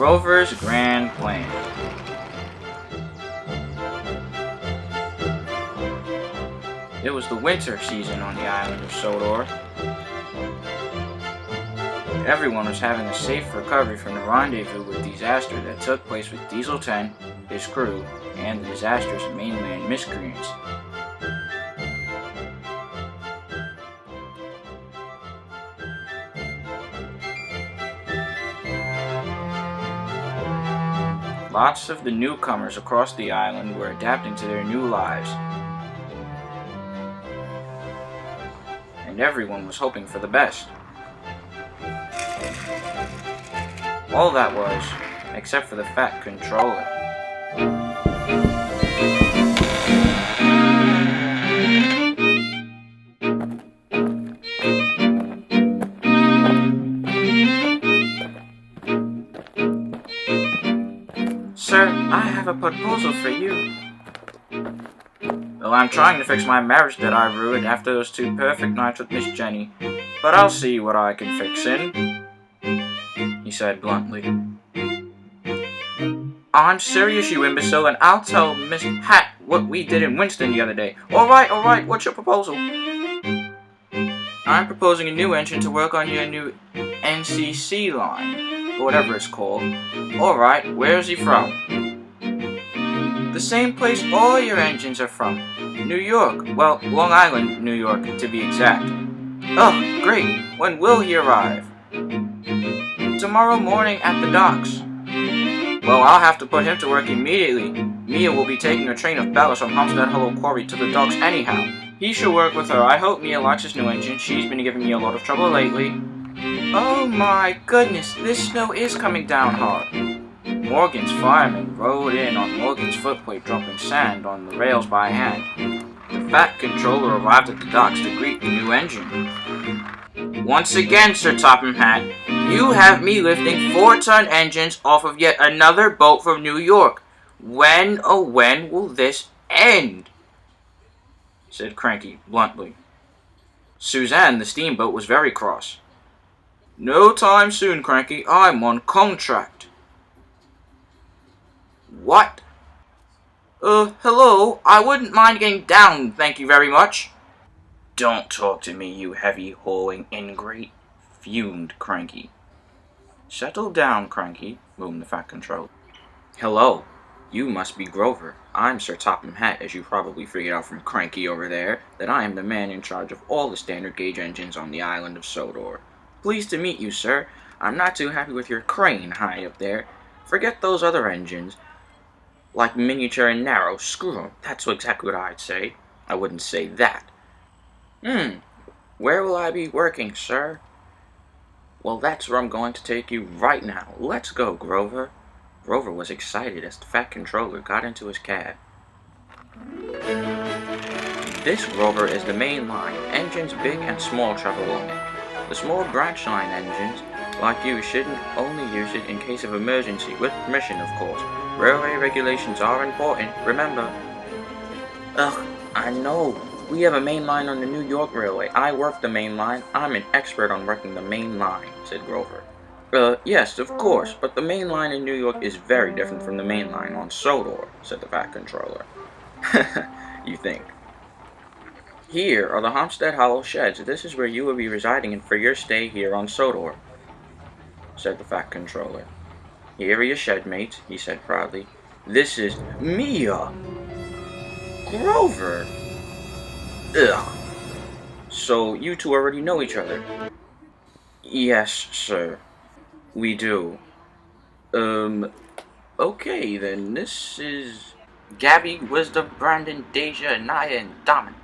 Grover's grand plan. It was the winter season on the island of Sodor. Everyone was having a safe recovery from the rendezvous with disaster that took place with Diesel 10, his crew, and the disastrous mainland miscreants. Lots of the newcomers across the island were adapting to their new lives, and everyone was hoping for the best. All that was, except for the fat controller. Sir, I have a proposal for you. Well, I'm trying to fix my marriage that I ruined after those 2 perfect nights with Miss Jenny, but I'll see what I can fix in, he said bluntly. I'm serious, you imbecile, and I'll tell Miss Hat what we did in Winston the other day. Alright, what's your proposal? I'm proposing a new engine to work on your new NCC line, or whatever it's called. Alright, where's he from? The same place all your engines are from. New York. Well, Long Island, New York, to be exact. Oh, great. When will he arrive? Tomorrow morning at the docks. Well, I'll have to put him to work immediately. Mia will be taking a train of ballast from Homestead Hollow Quarry to the docks anyhow. He should work with her. I hope Mia likes his new engine. She's been giving me a lot of trouble lately. Oh my goodness, this snow is coming down hard. Morgan's fireman rode in on Morgan's footplate, dropping sand on the rails by hand. The fat controller arrived at the docks to greet the new engine. Once again, Sir Topham Hatt, you have me lifting 4-ton engines off of yet another boat from New York. When, oh when, will this end? Said Cranky bluntly. Suzanne, the steamboat, was very cross. No time soon, Cranky. I'm on contract. What? Hello. I wouldn't mind getting down, thank you very much. Don't talk to me, you heavy-hauling ingrate, fumed Cranky. Settle down, Cranky, boomed the fat controller. Hello. You must be Grover. I'm Sir Topham Hatt, as you probably figured out from Cranky over there, that I am the man in charge of all the standard gauge engines on the island of Sodor. Pleased to meet you, sir. I'm not too happy with your crane high up there. Forget those other engines. Like miniature and narrow, screw 'em. That's exactly what I'd say. I wouldn't say that. Where will I be working, sir? Well, that's where I'm going to take you right now. Let's go, Grover. Grover was excited as the fat controller got into his cab. This, Grover, is the main line. Engines big and small travel on it. The small branch line engines, like you, shouldn't only use it in case of emergency, with permission, of course. Railway regulations are important, remember. Ugh, I know. We have a main line on the New York Railway. I work the main line. I'm an expert on working the main line, said Grover. Yes, of course, but the main line in New York is very different from the main line on Sodor, said the fat controller. You think. Here are the Homestead Hollow sheds. This is where you will be residing for your stay here on Sodor, said the fat controller. Here are your shed mates, he said proudly. This is Mia! Grover! Ugh. So you two already know each other? Yes, sir. We do. Okay then, this is Gabby, Wisdom, Brandon, Deja, Naya, and Dominic.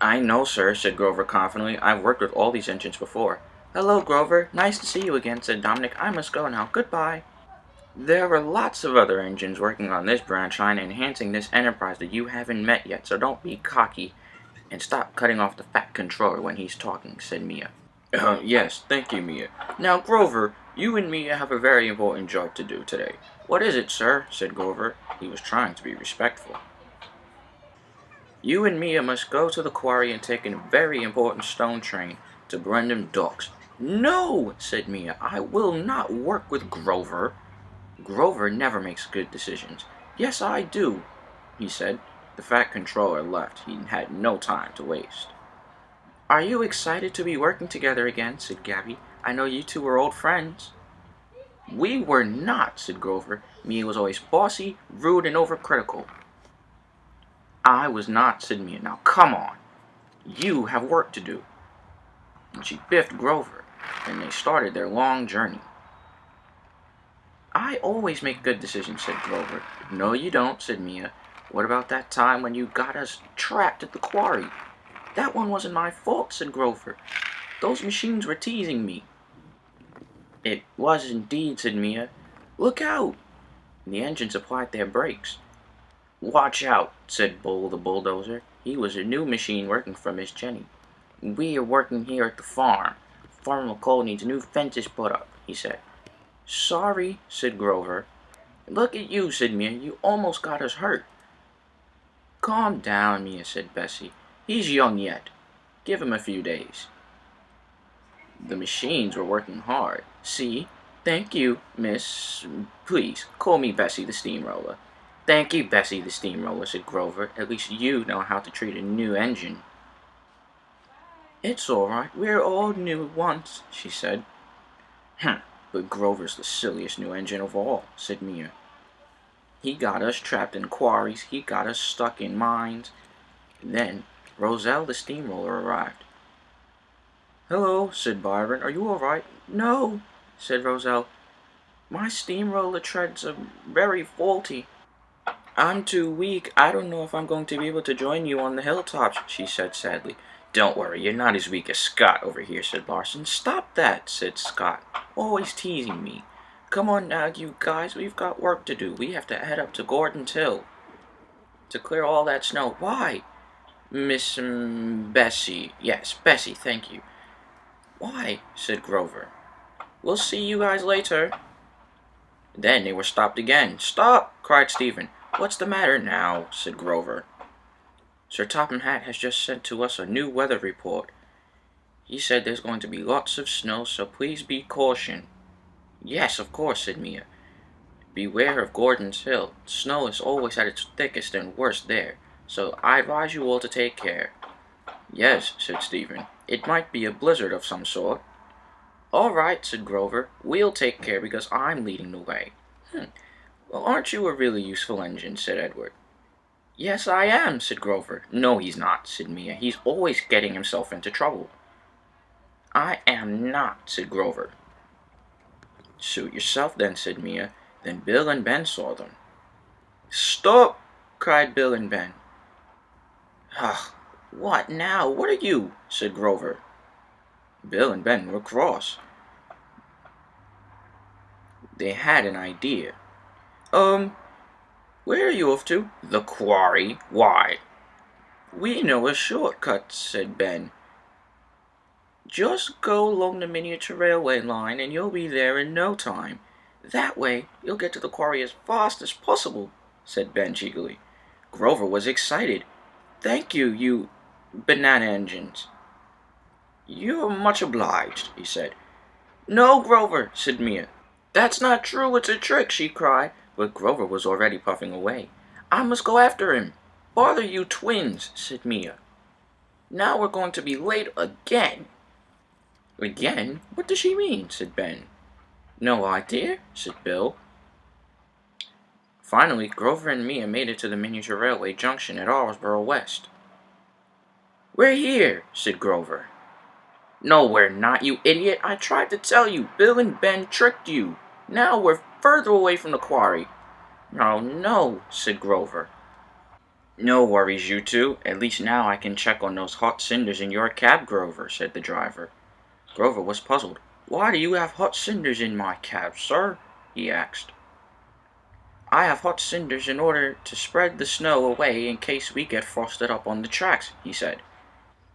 I know, sir, said Grover confidently. I've worked with all these engines before. Hello, Grover. Nice to see you again, said Dominic. I must go now. Goodbye. There are lots of other engines working on this branch line, enhancing this enterprise that you haven't met yet, so don't be cocky and stop cutting off the fat controller when he's talking, said Mia. Yes, thank you, Mia. Now, Grover, you and Mia have a very important job to do today. What is it, sir? Said Grover. He was trying to be respectful. You and Mia must go to the quarry and take a very important stone train to Brenham Docks. No, said Mia. I will not work with Grover. Grover never makes good decisions. Yes, I do, he said. The fat controller left. He had no time to waste. Are you excited to be working together again? Said Gabby. I know you two were old friends. We were not, said Grover. Mia was always bossy, rude, and overcritical. I was not, said Mia. Now come on. You have work to do. And she biffed Grover, and they started their long journey. I always make good decisions, said Grover. No, you don't, said Mia. What about that time when you got us trapped at the quarry? That one wasn't my fault, said Grover. Those machines were teasing me. It was indeed, said Mia. Look out! And the engines applied their brakes. Watch out, said Bull the bulldozer. He was a new machine working for Miss Jenny. We are working here at the farm. Farmer McCall needs new fences put up, he said. Sorry, said Grover. Look at you, said Mia. You almost got us hurt. Calm down, Mia, said Bessie. He's young yet. Give him a few days. The machines were working hard. See? Thank you, Miss... Please, call me Bessie the Steamroller. Thank you, Bessie the Steamroller, said Grover. At least you know how to treat a new engine. It's all right. We're all new at once, she said. But Grover's the silliest new engine of all, said Mia. He got us trapped in quarries. He got us stuck in mines. Then Roselle the Steamroller arrived. Hello, said Byron. Are you all right? No, said Roselle. My steamroller treads are very faulty. I'm too weak. I don't know if I'm going to be able to join you on the hilltops, she said sadly. Don't worry, you're not as weak as Scott over here, said Larson. Stop that, said Scott. Always teasing me. Come on now, you guys, we've got work to do. We have to head up to Gordon's Hill to clear all that snow. Why? Miss Bessie. Yes, Bessie, thank you. Why? Said Grover. We'll see you guys later. Then they were stopped again. Stop! Cried Stephen. What's the matter now? Said Grover. Sir Topham Hatt has just sent to us a new weather report. He said there's going to be lots of snow, so please be cautioned. Yes, of course, said Mia. Beware of Gordon's Hill. Snow is always at its thickest and worst there, so I advise you all to take care. Yes, said Stephen. It might be a blizzard of some sort. All right, said Grover. We'll take care because I'm leading the way. Well, aren't you a really useful engine? Said Edward. Yes, I am, said Grover. No, he's not, said Mia. He's always getting himself into trouble. I am not, said Grover. Suit yourself then, said Mia. Then Bill and Ben saw them. Stop! Cried Bill and Ben. What now? What are you? Said Grover. Bill and Ben were cross. They had an idea. Where are you off to? The quarry. Why? We know a shortcut, said Ben. Just go along the miniature railway line and you'll be there in no time. That way, you'll get to the quarry as fast as possible, said Ben cheekily. Grover was excited. Thank you, you banana engines. You're much obliged, he said. No, Grover, said Mia. That's not true, it's a trick, she cried, but Grover was already puffing away. I must go after him. Bother you twins, said Mia. Now we're going to be late again. Again? What does she mean? Said Ben. No idea, said Bill. Finally, Grover and Mia made it to the miniature railway junction at Alsborough West. We're here, said Grover. No, we're not, you idiot. I tried to tell you. Bill and Ben tricked you. Now we're further away from the quarry. Oh, no, said Grover. No worries, you two. At least now I can check on those hot cinders in your cab, Grover, said the driver. Grover was puzzled. Why do you have hot cinders in my cab, sir? He asked. I have hot cinders in order to spread the snow away in case we get frosted up on the tracks, he said.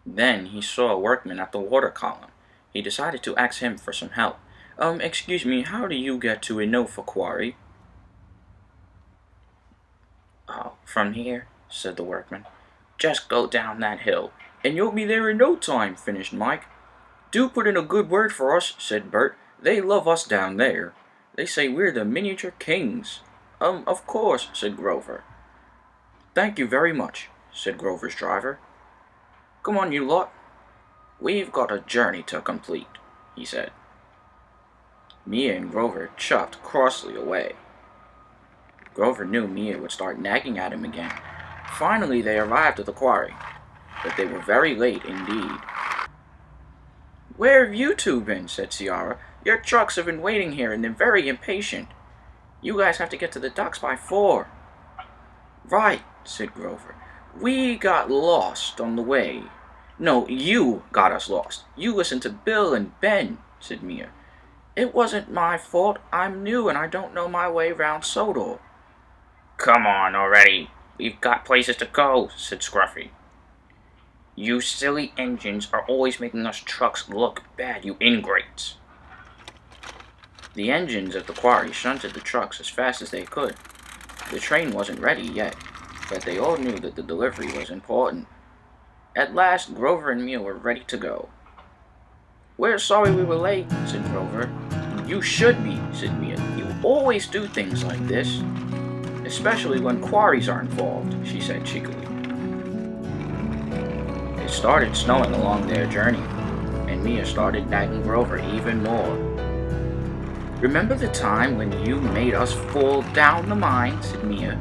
Then he saw a workman at the water column. He decided to ask him for some help. Excuse me, how do you get to Enofa Quarry? Oh, from here, said the workman. Just go down that hill, and you'll be there in no time, finished Mike. Do put in a good word for us, said Bert. They love us down there. They say we're the miniature kings. Of course, said Grover. Thank you very much, said Grover's driver. Come on, you lot. We've got a journey to complete, he said. Mia and Grover chuffed crossly away. Grover knew Mia would start nagging at him again. Finally, they arrived at the quarry, but they were very late indeed. Where have you two been? Said Ciara. Your trucks have been waiting here and they're very impatient. You guys have to get to the docks by 4. Right, said Grover. We got lost on the way. No, you got us lost. You listened to Bill and Ben, said Mia. It wasn't my fault. I'm new and I don't know my way round Sodor. Come on already. We've got places to go, said Scruffy. You silly engines are always making us trucks look bad, you ingrates. The engines at the quarry shunted the trucks as fast as they could. The train wasn't ready yet, but they all knew that the delivery was important. At last, Grover and Mia were ready to go. We're sorry we were late, said Grover. You should be, said Mia. You always do things like this. Especially when quarries are involved, she said cheekily. It started snowing along their journey, and Mia started nagging Grover even more. Remember the time when you made us fall down the mine, said Mia.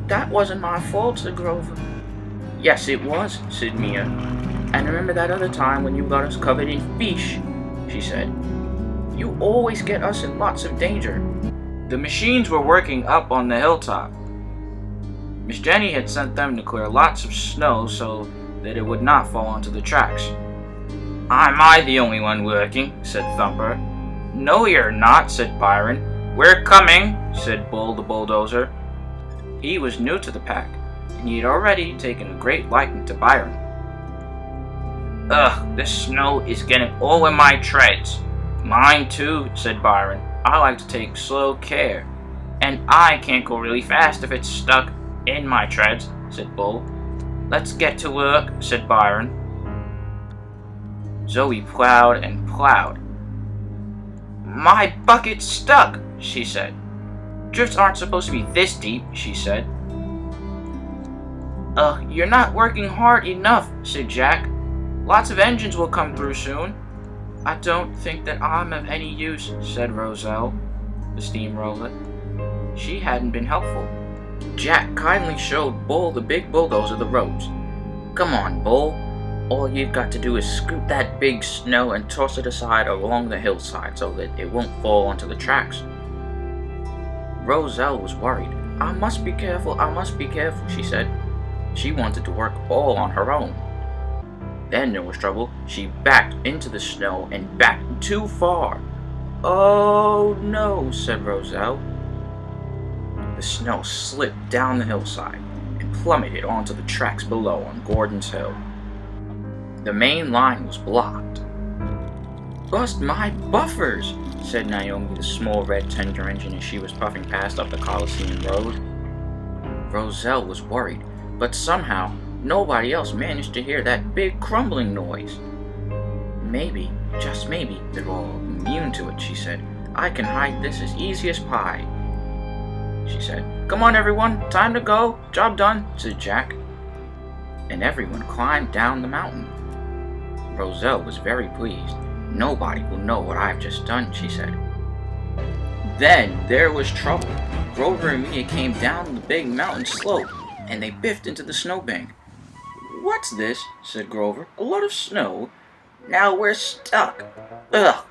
That wasn't my fault, said Grover. Yes, it was, said Mia. And remember that other time when you got us covered in fish, she said. You always get us in lots of danger. The machines were working up on the hilltop. Miss Jenny had sent them to clear lots of snow so that it would not fall onto the tracks. Am I the only one working? Said Thumper. No, you're not, said Byron. We're coming, said Bull the bulldozer. He was new to the pack, and he had already taken a great liking to Byron. Ugh, this snow is getting all in my treads. Mine too, said Byron. I like to take slow care, and I can't go really fast if it's stuck in my treads, said Bull. Let's get to work, said Byron. Zoe plowed and plowed. My bucket's stuck, she said. Drifts aren't supposed to be this deep, she said. You're not working hard enough, said Jack. Lots of engines will come through soon. I don't think that I'm of any use, said Roselle, the steamroller. She hadn't been helpful. Jack kindly showed Bull the big bulldozer the ropes. Come on, Bull. All you've got to do is scoop that big snow and toss it aside along the hillside so that it won't fall onto the tracks. Roselle was worried. I must be careful, she said. She wanted to work all on her own. Then there was trouble. She backed into the snow and backed too far. Oh no, said Roselle. The snow slipped down the hillside and plummeted onto the tracks below on Gordon's Hill. The main line was blocked. Bust my buffers, said Naomi, the small red tender engine, as she was puffing past up the Coliseum Road. Roselle was worried, but somehow nobody else managed to hear that big crumbling noise. Maybe, just maybe, they're all immune to it, she said. I can hide this as easy as pie. She said, Come on everyone, time to go, job done, said Jack. And everyone climbed down the mountain. Roselle was very pleased. Nobody will know what I've just done, she said. Then there was trouble. Grover and Mia came down the big mountain slope, and they biffed into the snowbank. What's this? Said Grover. A lot of snow? Now we're stuck. Ugh,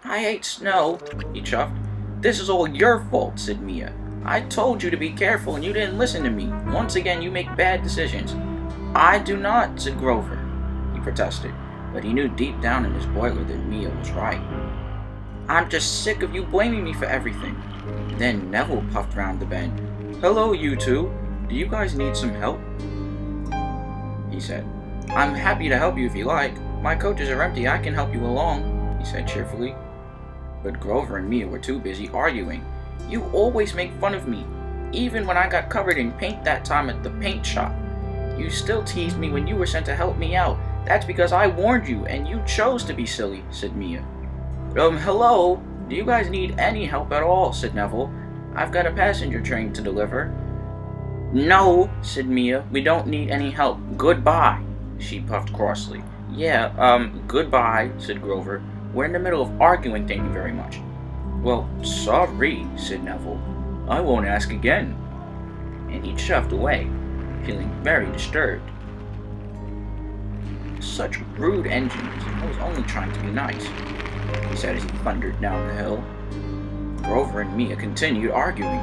I hate snow, he chuffed. This is all your fault, said Mia. I told you to be careful and you didn't listen to me. Once again, you make bad decisions. I do not, said Grover. He protested, but he knew deep down in his boiler that Mia was right. I'm just sick of you blaming me for everything. Then Neville puffed round the bend. Hello, you two. Do you guys need some help? He said. I'm happy to help you if you like. My coaches are empty. I can help you along, he said cheerfully. But Grover and Mia were too busy arguing. You always make fun of me. Even when I got covered in paint that time at the paint shop. You still teased me when you were sent to help me out. That's because I warned you and you chose to be silly, said Mia. Hello, Do you guys need any help at all? Said Neville. I've got a passenger train to deliver. No, said Mia, we don't need any help. Goodbye, she puffed crossly. Yeah, goodbye, said Grover. We're in the middle of arguing, thank you very much. Well, sorry, said Neville. I won't ask again. And he shoved away, feeling very disturbed. Such rude engines. I was only trying to be nice, he said as he thundered down the hill. Grover and Mia continued arguing.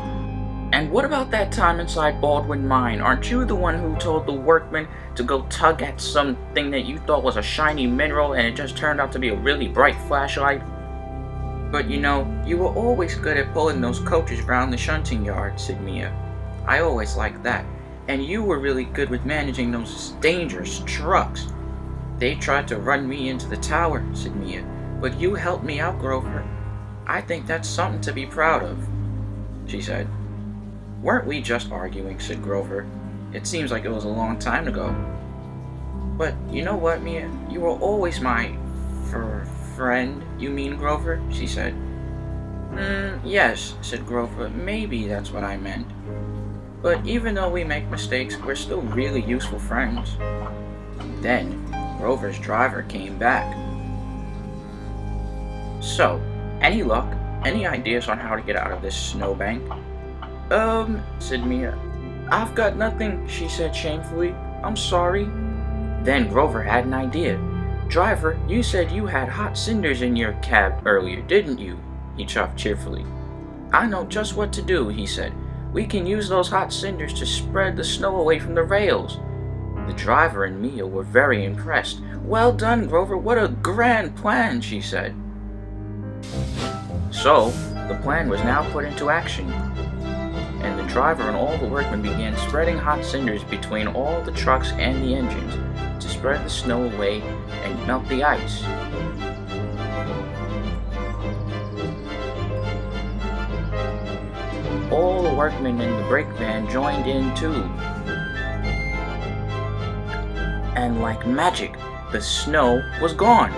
And what about that time inside Baldwin Mine? Aren't you the one who told the workmen to go tug at something that you thought was a shiny mineral and it just turned out to be a really bright flashlight? But you know, you were always good at pulling those coaches around the shunting yard, said Mia. I always liked that. And you were really good with managing those dangerous trucks. They tried to run me into the tower, said Mia, but you helped me out, Grover. I think that's something to be proud of, she said. Weren't we just arguing, said Grover. It seems like it was a long time ago. But you know what, Mia? You were always my friend, you mean, Grover? She said. Yes, said Grover. Maybe that's what I meant. But even though we make mistakes, we're still really useful friends. Then, Grover's driver came back. So, any luck? Any ideas on how to get out of this snowbank? Said Mia. I've got nothing, she said shamefully. I'm sorry. Then Grover had an idea. Driver, you said you had hot cinders in your cab earlier, didn't you? He chuffed cheerfully. I know just what to do, he said. We can use those hot cinders to spread the snow away from the rails. The driver and Mia were very impressed. Well done, Grover, what a grand plan, she said. So, the plan was now put into action, and the driver and all the workmen began spreading hot cinders between all the trucks and the engines to spread the snow away and melt the ice. All the workmen in the brake van joined in too. And like magic, the snow was gone.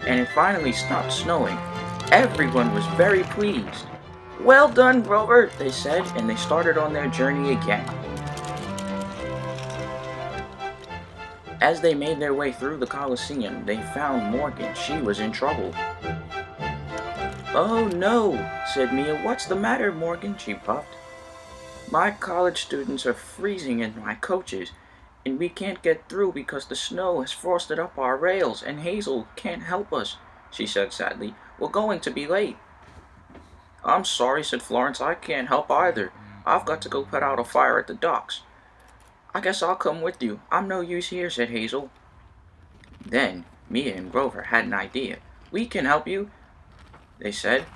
And it finally stopped snowing. Everyone was very pleased. Well done, Grover, they said, and they started on their journey again. As they made their way through the Colosseum, they found Morgan. She was in trouble. Oh no, said Mia. What's the matter, Morgan? She puffed. My college students are freezing in my coaches, and we can't get through because the snow has frosted up our rails, and Hazel can't help us, she said sadly. We're going to be late. I'm sorry, said Florence. I can't help either. I've got to go put out a fire at the docks. I guess I'll come with you. I'm no use here, said Hazel. Then Mia and Grover had an idea. We can help you, they said.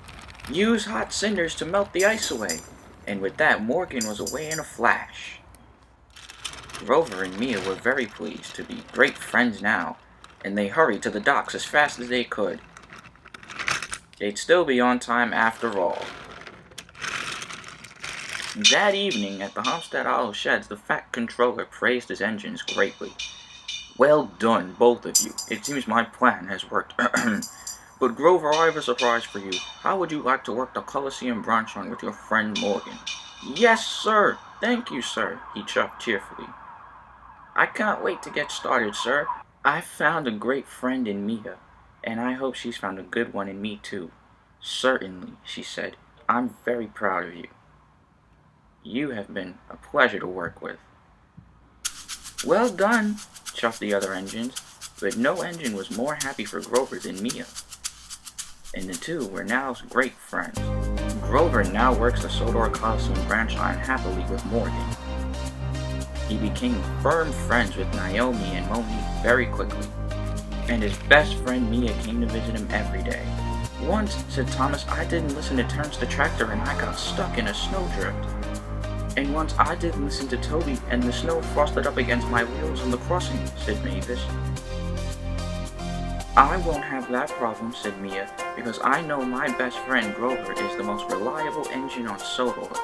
Use hot cinders to melt the ice away. And with that, Morgan was away in a flash. Grover and Mia were very pleased to be great friends now, and they hurried to the docks as fast as they could. They'd still be on time after all. That evening, at the Homestead Hollow Sheds, the Fat Controller praised his engines greatly. Well done, both of you. It seems my plan has worked. But Grover, I have a surprise for you. How would you like to work the Colosseum branch line with your friend Morgan? Yes, sir. Thank you, sir, he chuffed cheerfully. I can't wait to get started, sir. I've found a great friend in Mia, and I hope she's found a good one in me, too. Certainly, she said. I'm very proud of you. You have been a pleasure to work with. Well done, chuffed the other engines, but no engine was more happy for Grover than Mia. And the two were now great friends. Grover now works the Sodor Coliseum branch line happily with Morgan. He became firm friends with Naomi and Monique very quickly, and his best friend Mia came to visit him every day. Once, said Thomas, I didn't listen to Terrence the tractor and I got stuck in a snowdrift. And once I didn't listen to Toby and the snow frosted up against my wheels on the crossing, said Mavis. I won't have that problem, said Mia, because I know my best friend Grover is the most reliable engine on Sodor.